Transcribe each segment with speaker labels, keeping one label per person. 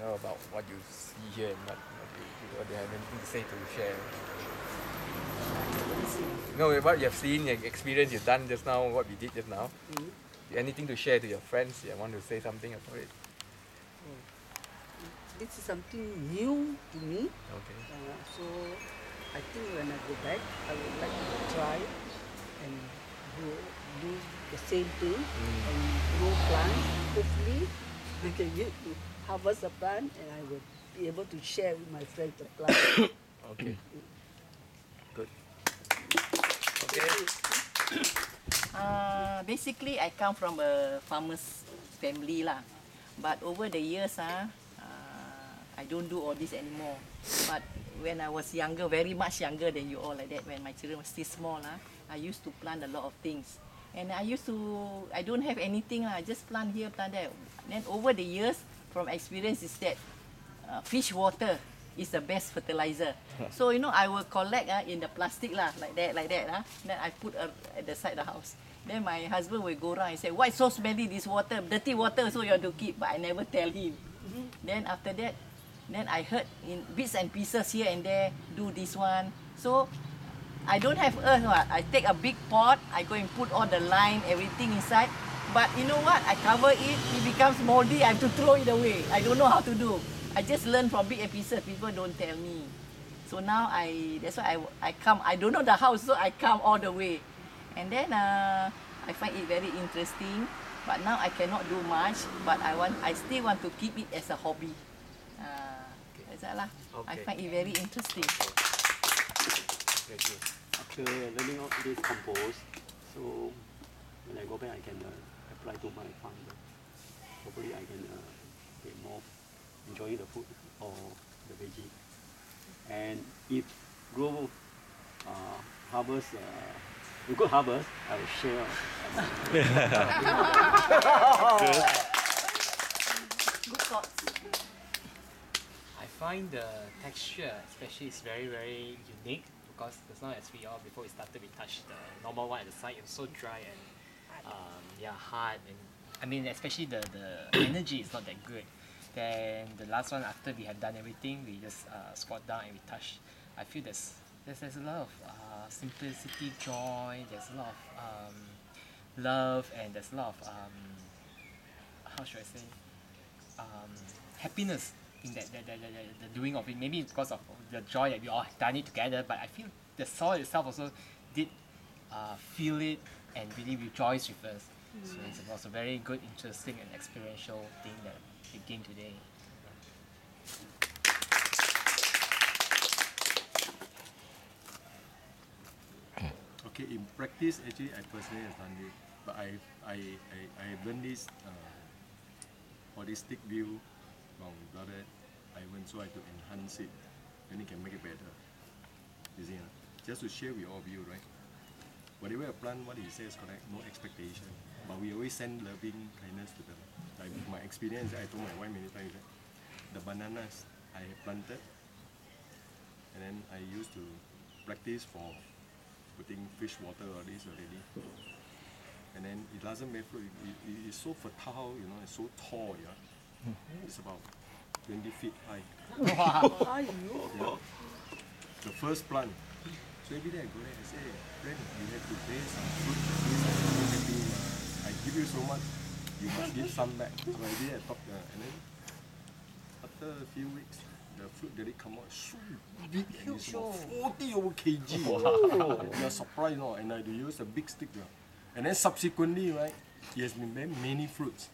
Speaker 1: about what you see here and what you have anything to say to share. What you have seen, your experience you've done just now, what we did just now. Anything to share to your friends? You want to say something about it?
Speaker 2: This is something new to me.
Speaker 1: Okay.
Speaker 2: So I think when I go back, I would like to try and do the same thing and grow plants. Hopefully, I can get to harvest a plant and I will be able to share with my friends the plant.
Speaker 1: Okay. Good. Okay.
Speaker 3: Basically, I come from a farmer's family lah. But over the years, I don't do all this anymore. But when I was younger, very much younger than you all like that, when my children were still small, I used to plant a lot of things. And I don't have anything, I just plant here, plant there. Then over the years, from experience is that fish water is the best fertilizer. So, I will collect in the plastic like that. Then I put at the side of the house. Then my husband will go around and say, why so smelly this water, dirty water, so you have to keep. But I never tell him. Then after that, I heard in bits and pieces here and there, do this one. So I don't have earth. I take a big pot, I go and put all the lime, everything inside. But you know what? I cover it becomes moldy, I have to throw it away. I don't know how to do. I just learn from bits and pieces, people don't tell me. So now that's why I come, I don't know the house, so I come all the way. And then I find it very interesting. But now I cannot do much, but I still want to keep it as a hobby. That's that lah. I find it very interesting.
Speaker 4: After learning all this compost, so when I go back, I can apply to my farm. Hopefully, I can get more enjoy the food or the veggie. And if grow harvest, a good harvest, I will share.
Speaker 3: Good thoughts.
Speaker 5: I find the texture, especially, is very, very unique because as long as before we started, we touched the normal one at the side. It was so dry and hard, and I mean, especially the energy is not that good. Then the last one, after we have done everything, we just squat down and we touch. I feel there's a lot of simplicity, joy. There's a lot of love, and there's a lot of how should I say, happiness in the doing of it. Maybe it's because of the joy that we all done it together, but I feel the soil itself also did feel it and really rejoice with us. So it was a very good, interesting and experiential thing that we gained today.
Speaker 6: Okay, in practice, actually, I personally have done it, but I learned this holistic view from Brother Ivan, so I to enhance it, and it can make it better. You see, just to share with all of you, right? Whatever I plant, what he says is correct, no expectation. But we always send loving kindness to them. Like my experience, I told my wife many times that the bananas I planted, and then I used to practice for putting fish water or this already. And then it doesn't bear fruit. It is so fertile, it's so tall, It's about 20 feet high.
Speaker 2: Wow.
Speaker 6: Yeah. The first plant. So every day I go there and say, friend, you have to raise some fruit. I give you so much, you must give some back. So every day I talk, and then after a few weeks, the fruit that it come out so big and it's about 40 over kg. Wow. You're surprised, and I do use a big stick. And then subsequently, right, he has been very many fruits.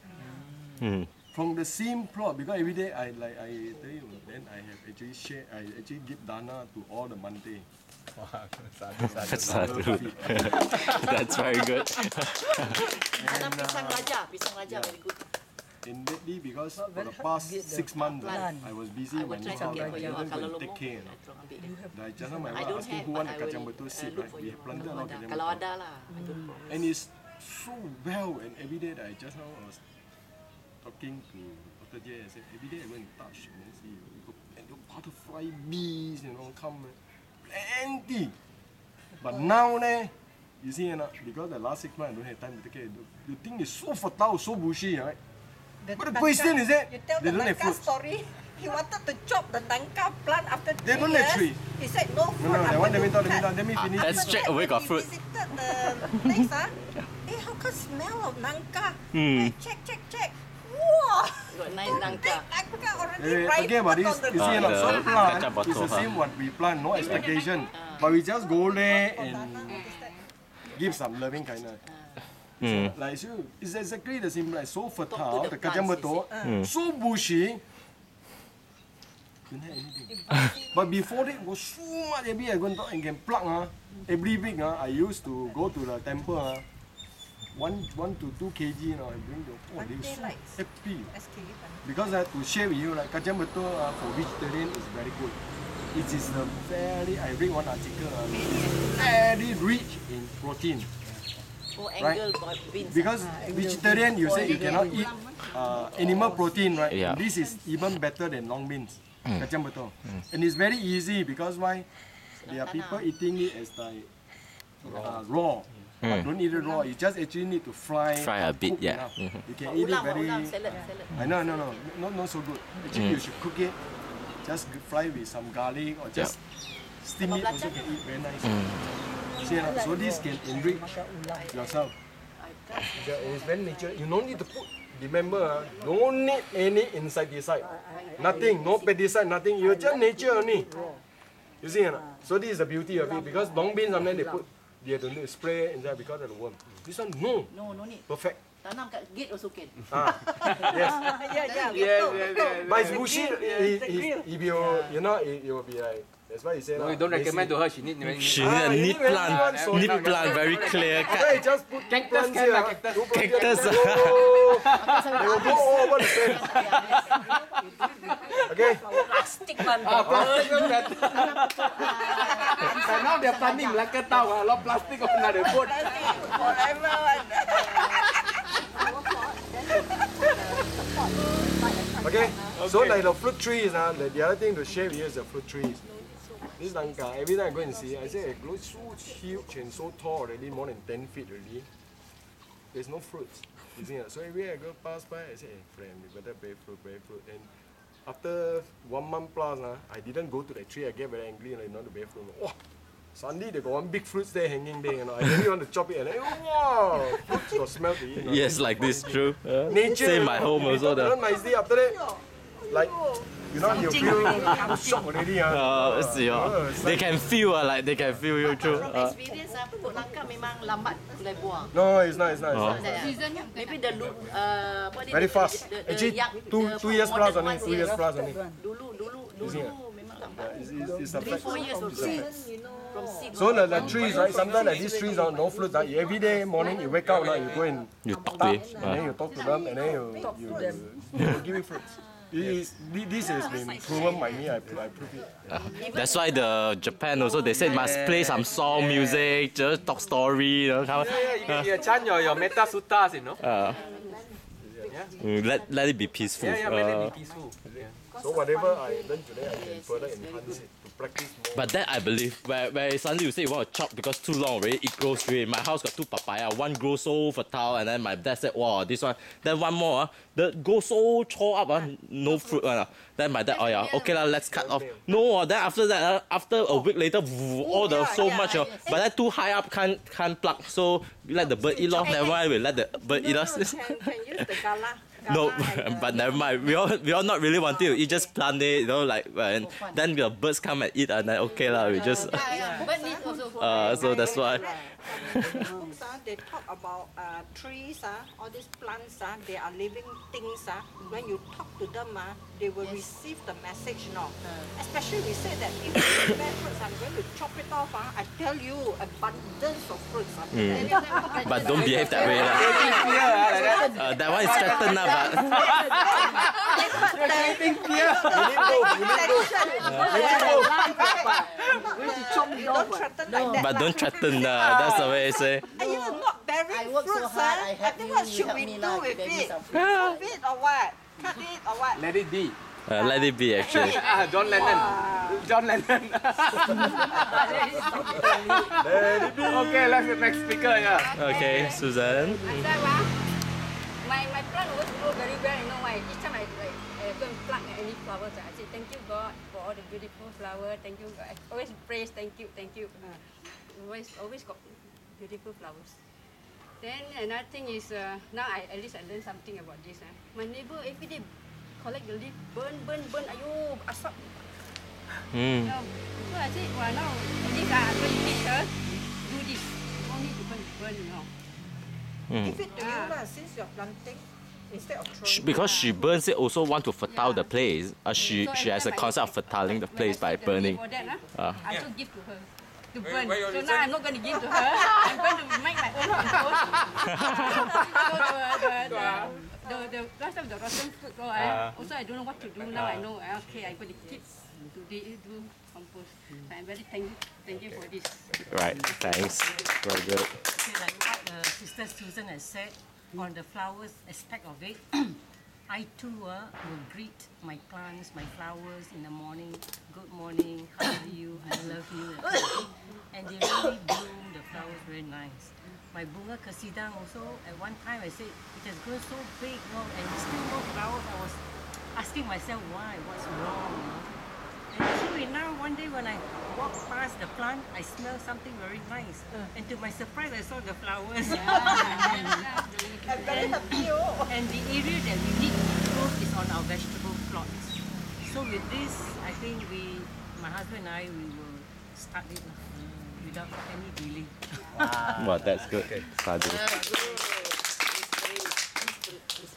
Speaker 6: From the same plot, because every day I tell you, then I have actually give dana to all the Mante.
Speaker 1: Wow,
Speaker 7: that's very good.
Speaker 3: And pisang raja, very good.
Speaker 6: Immediately, because for the past 6 months, I was busy
Speaker 3: I will
Speaker 6: when
Speaker 3: try
Speaker 6: you
Speaker 3: to
Speaker 6: have
Speaker 3: get for you.
Speaker 6: to take care. Like just now my wife asking who want the kacang betul seed, right? We have planted a lot of kacang
Speaker 3: Kalau
Speaker 6: betul.
Speaker 3: ada lah, I don't promise.
Speaker 6: And it's so well, and every day that I just now was talking to Dr. J, I said, every day I go and touch and then see, and the butterfly bees, come, plenty. But now, you see, because the last 6 months I don't have time to take care, the thing is so fertile, so bushy, right? But the question is that
Speaker 2: You tell
Speaker 6: they
Speaker 2: the
Speaker 6: don't have
Speaker 2: nangka
Speaker 6: fruits.
Speaker 2: story. He wanted to chop the nangka plant after 3
Speaker 6: They don't have
Speaker 2: years.
Speaker 6: tree.
Speaker 2: He said no fruit.
Speaker 6: No, that
Speaker 2: I'm
Speaker 6: one let me
Speaker 2: going
Speaker 6: talk,
Speaker 2: to cut.
Speaker 6: let me finish.
Speaker 7: Then
Speaker 2: After
Speaker 7: straight
Speaker 2: that,
Speaker 7: away
Speaker 2: when
Speaker 7: got
Speaker 2: we
Speaker 7: fruit.
Speaker 2: visited the place, how come smell of nangka?
Speaker 7: Hmm.
Speaker 2: Check. Wow!
Speaker 3: Got nice nangka.
Speaker 2: Nangka already
Speaker 6: Talking about
Speaker 2: ripe
Speaker 6: this,
Speaker 2: on the
Speaker 6: you see,
Speaker 7: the
Speaker 6: some plant
Speaker 7: kacang
Speaker 6: is the
Speaker 7: botol,
Speaker 6: same what we plant, no expectation. But we just go there and give some loving kindness. Like so, it's exactly the same. Like so fertile, the kacang
Speaker 3: plants,
Speaker 6: botol, so bushy. Don't have anything. But before that was so much heavy. I go and talk and can pluck. Every week, I used to go to the temple. 1 to 2 kg. I bring the. Oh, they so happy. Because I have to share with you, like kacang botol for vegetarian is very good. It is a very. I read one article. It's very rich in protein.
Speaker 3: Oh,
Speaker 6: Right.
Speaker 3: angle beans.
Speaker 6: Because vegetarian, you say you cannot eat animal protein, right?
Speaker 7: Yeah.
Speaker 6: And this is even better than long beans, kacang botol. And it's very easy because why? There are people eating it as like raw. But don't eat it raw. You just actually need to fry.
Speaker 7: Fry a
Speaker 6: or
Speaker 7: bit,
Speaker 6: cook
Speaker 7: yeah.
Speaker 6: enough. You can eat it
Speaker 3: Ulam,
Speaker 6: very.
Speaker 3: salad.
Speaker 6: I know, not so good. Actually, you should cook it. Just fry with some garlic or just steam it. Also can eat very nice. See, so this can enrich yourself. It's very natural. You don't need to put. Remember, don't need any insecticide. Nothing, no pesticide, nothing. You're just nature only. You see, so this is the beauty of it. Because long beans sometimes they have to spray inside because of the worm. This one, no.
Speaker 3: No need.
Speaker 6: Perfect.
Speaker 3: Tanam kat gate also can.
Speaker 6: Yes.
Speaker 2: Yeah.
Speaker 6: But it's bushy. If you know, it will be like. That's why you say.
Speaker 1: No, you don't recommend to her. She need.
Speaker 7: She need a neat plant,
Speaker 6: solid
Speaker 7: neat plant, very clear cut.
Speaker 6: Hey, just put
Speaker 1: Cactus
Speaker 6: plants
Speaker 1: can
Speaker 6: here.
Speaker 1: lah, cactus.
Speaker 7: Cactus.
Speaker 6: They will go all over the place. Okay.
Speaker 3: Plastic one.
Speaker 1: Plastic on that. So now they're planting like a tower. A lot of plastic on the food.
Speaker 2: Forever.
Speaker 6: Okay. So like the fruit trees, the other thing to share with you is the fruit trees. This nangka, every time I go and see, I say it grows so huge and so tall already, more than 10 feet already. There's no fruits. You see, so every time I go pass by, I say, hey friend, we better bear fruit. And after 1 month plus, I didn't go to the tree. I get very angry and I not to bear fruit. Oh, suddenly they got one big fruit there hanging there. I really want to chop it and wow, fruits got smell to eat.
Speaker 7: Yes, like this, true.
Speaker 6: Nature.
Speaker 7: Same my home also.
Speaker 6: Not nicely after that, like you feel shocked already.
Speaker 7: They can feel like they can feel you too.
Speaker 3: From experience, pokok nangka memang lambat mulai buah.
Speaker 6: No, it's not.
Speaker 3: Maybe the look, what
Speaker 6: Very fast. Actually, two years plus only. 2 years plus only.
Speaker 3: Dulu memang lambat.
Speaker 6: It's a
Speaker 3: 3-4
Speaker 6: fact.
Speaker 3: years or so. From seed.
Speaker 6: So the trees, right? Sometimes like these trees are no fruits. Every day morning you wake up, you go and
Speaker 7: You talk to it.
Speaker 6: and then you talk to them, and then you give it fruits. This has been proven by me. I prove it.
Speaker 7: That's why the Japan also they said must play some song music, just talk story, you know.
Speaker 1: You chant your metta suttas, you know.
Speaker 7: Let it be peaceful.
Speaker 1: Let it be peaceful.
Speaker 6: So whatever I learned today, I can further enhance it to practice more.
Speaker 7: But that I believe, where suddenly you say you want to chop because too long already, it grows straight. My house got 2 papaya, one grows so fertile, and then my dad said, wow, this one. Then one more, that goes so tore up, no fruit. Then my dad, oh yeah, okay, let's cut off. No, then after that, after a week later, all the so much. But that too high up, can't pluck. So let the bird eat off. Never mind, we let the bird eat us.
Speaker 2: Can use the gala.
Speaker 7: No, but never mind. We all not really wanting to eat, just plant it, you know, like and then the birds come and eat, and then okay lah, we just.
Speaker 3: But need also.
Speaker 7: So that's why.
Speaker 2: Books, they talk about trees, all these plants, they are living things. When you talk to them, they will receive the message. Especially we say that if you bear fruits, I'm going to chop it off. I tell you, abundance of fruits.
Speaker 7: But don't behave that way lah. That one is threatened lah, but. But don't threaten lah. That's the way I say.
Speaker 2: You are not bearing
Speaker 3: I work so
Speaker 2: fruits,
Speaker 3: hard, I help
Speaker 2: then
Speaker 3: you,
Speaker 2: what
Speaker 3: you
Speaker 2: should
Speaker 3: help
Speaker 2: we
Speaker 3: me
Speaker 2: do
Speaker 3: lah,
Speaker 2: with
Speaker 3: give me
Speaker 2: it?
Speaker 3: some
Speaker 2: Chop it or what? Cut it or what?
Speaker 1: Let it be.
Speaker 7: Let it be actually.
Speaker 1: John Lennon. John Lennon. Okay, let's the next speaker. Yeah.
Speaker 7: Okay, Susan.
Speaker 2: my plant always grow very well. You know why? Each time I go and plant any flowers, I say thank you God for all the beautiful flower. Thank you God. I always praise, thank you. Always got beautiful flowers. Then another thing is now at least I learned something about this. My neighbor every day collect the leaf, burn. Ayo, asap.
Speaker 7: Mm.
Speaker 2: So I said, well now at least I'm going to teach her do this. You don't need to burn, you know.
Speaker 8: Give it to you lah, since you're planting, instead of throwing.
Speaker 7: Because she burns it, also want to fertile the place. She
Speaker 2: So
Speaker 7: has a
Speaker 2: every time
Speaker 7: concept of fertiling the place by burning.
Speaker 2: For that, I also give to her to
Speaker 1: Where-
Speaker 2: burn.
Speaker 1: where you
Speaker 2: So
Speaker 1: listen?
Speaker 2: now I'm not going to give to her. I'm going to make my own compost. So the last time the rotten fruit, also I don't know what to do. Now I know. Okay, I'm going to keep do compost. So I'm very thank you for this.
Speaker 7: Right, thanks. Very good.
Speaker 9: Okay, like what Sister Susan has said on the flowers aspect of it, I too will greet my plants, my flowers in the morning. Good morning, how are you? I love you. And they really bloom the flowers very nice. My bunga kasidang also, at one time I said, it has grown so big, and still no flowers. I was asking myself why, what's wrong, And actually now, one day when I walked past the plant, I smelled something very nice. And to my surprise, I saw the flowers.
Speaker 8: I'm very happy.
Speaker 9: And the area that we need to improve is on our vegetable plots. So with this, I think my husband and I, we will start it without any delay.
Speaker 7: Well, that's good. Sadhu.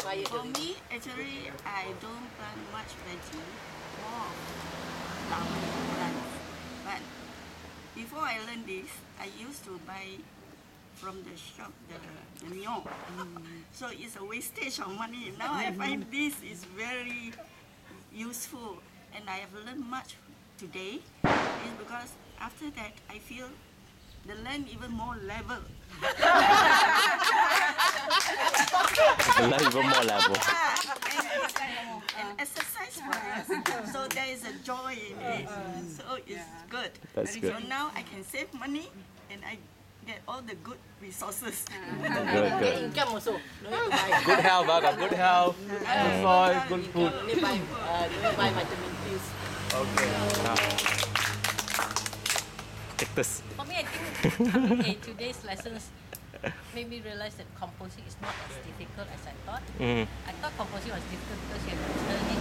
Speaker 10: For me, actually, I don't plant much veggie, more flower plants. But before I learned this, I used to buy from the shop the nyong. So it's a wastage of money. Now I find this is very useful, and I have learned much today. Is because after that I feel the land even more level.
Speaker 7: The land even more level.
Speaker 10: And exercise for us. So there is a joy in it. So it's good.
Speaker 7: That's good.
Speaker 10: So now I can save money and I get all the good resources.
Speaker 7: Good, good.
Speaker 3: Income also. No need to buy.
Speaker 1: Good health, got good health, good soil, good food.
Speaker 3: Only buy vitamin pills.
Speaker 1: Okay.
Speaker 7: Cactus.
Speaker 11: For me, I think today's lessons made me realize that composing is not as difficult as I thought. I thought composing was difficult because you have to turn it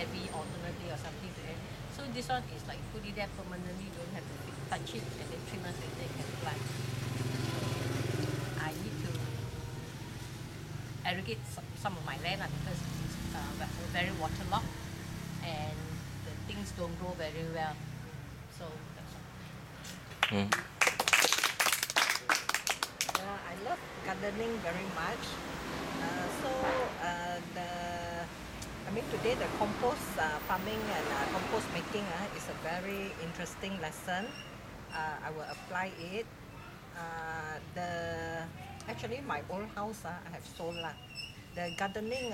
Speaker 11: every alternate day or something to it. So this one is like put it there permanently, don't have to touch it, and then 3 months later you can plant. I need to irrigate some of my land because it's very waterlogged and the things don't grow very well. So that's all.
Speaker 8: I love gardening very much. Today the compost farming and compost making is a very interesting lesson. I will apply it. Actually my old house I have solar. The gardening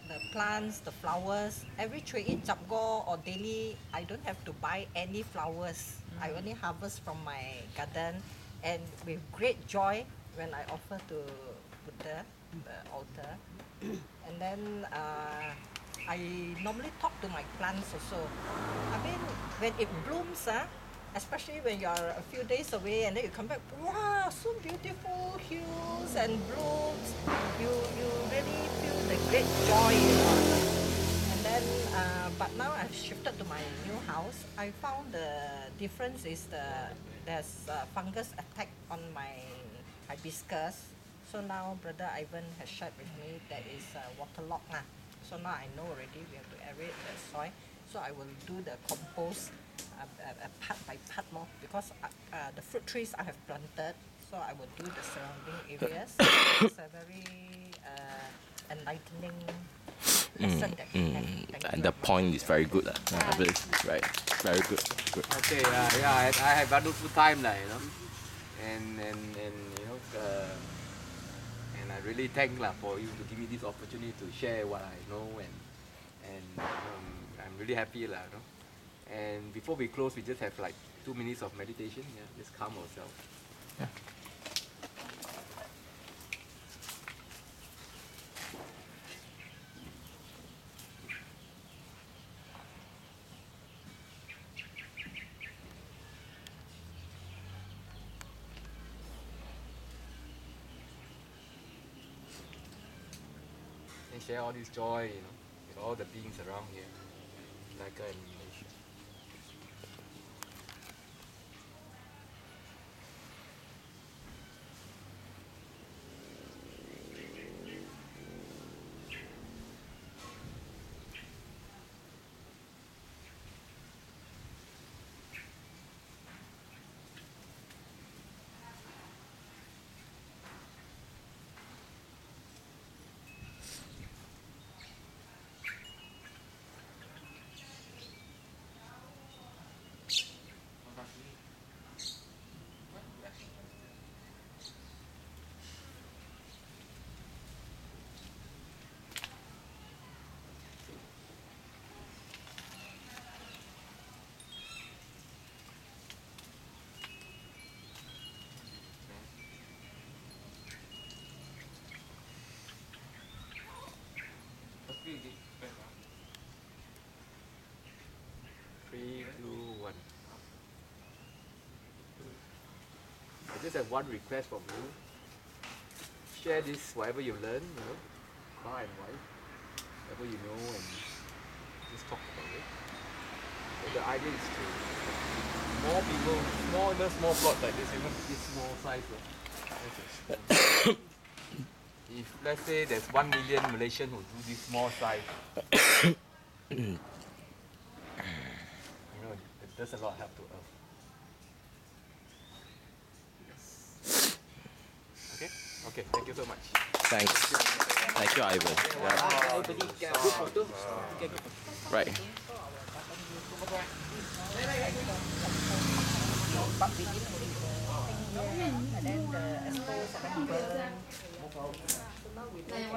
Speaker 8: the plants, the flowers, every 3 in Japgo or daily, I don't have to buy any flowers. I only harvest from my garden, and with great joy when I offer to Buddha, the altar. And then I normally talk to my plants also. I mean, when it blooms, especially when you're a few days away and then you come back, wow, so beautiful hues and blooms. You really feel the great joy, And then, but now I've shifted to my new house. I found the difference is there's fungus attack on my hibiscus. So now Brother Ivan has shared with me that is waterlogged. So now I know already we have to aerate the soil. So I will do the compost part by part more because the fruit trees I have planted. So I will do the surrounding areas. It's a very enlightening lesson that we have. Thank
Speaker 7: And
Speaker 8: you
Speaker 7: the
Speaker 8: very
Speaker 7: point
Speaker 8: much.
Speaker 7: is very good. I believe. Right. Very good. Good.
Speaker 1: Okay, I have wonderful time, and and I really thank for you to give me this opportunity to share what I know, and I'm really happy, And before we close, we just have like 2 minutes of meditation. Just calm ourselves. and share all this joy, you know, with all the beings around here, Malacca and Malaysia. Three, two, one. I just have one request from you. Share this, whatever you learn, you know, car and wife, whatever you know, and just talk about it. So the idea is to more people, even small plots like this, even this small size. If let's say there's 1 million Malaysians who do this small size, you know, it does a lot of help to Earth. Okay? Okay, thank you so much.
Speaker 7: Thanks. Thank you, Ivan. Yeah. Right.
Speaker 8: But we didn't put the thing here, and then the asbestos burn. So now we don't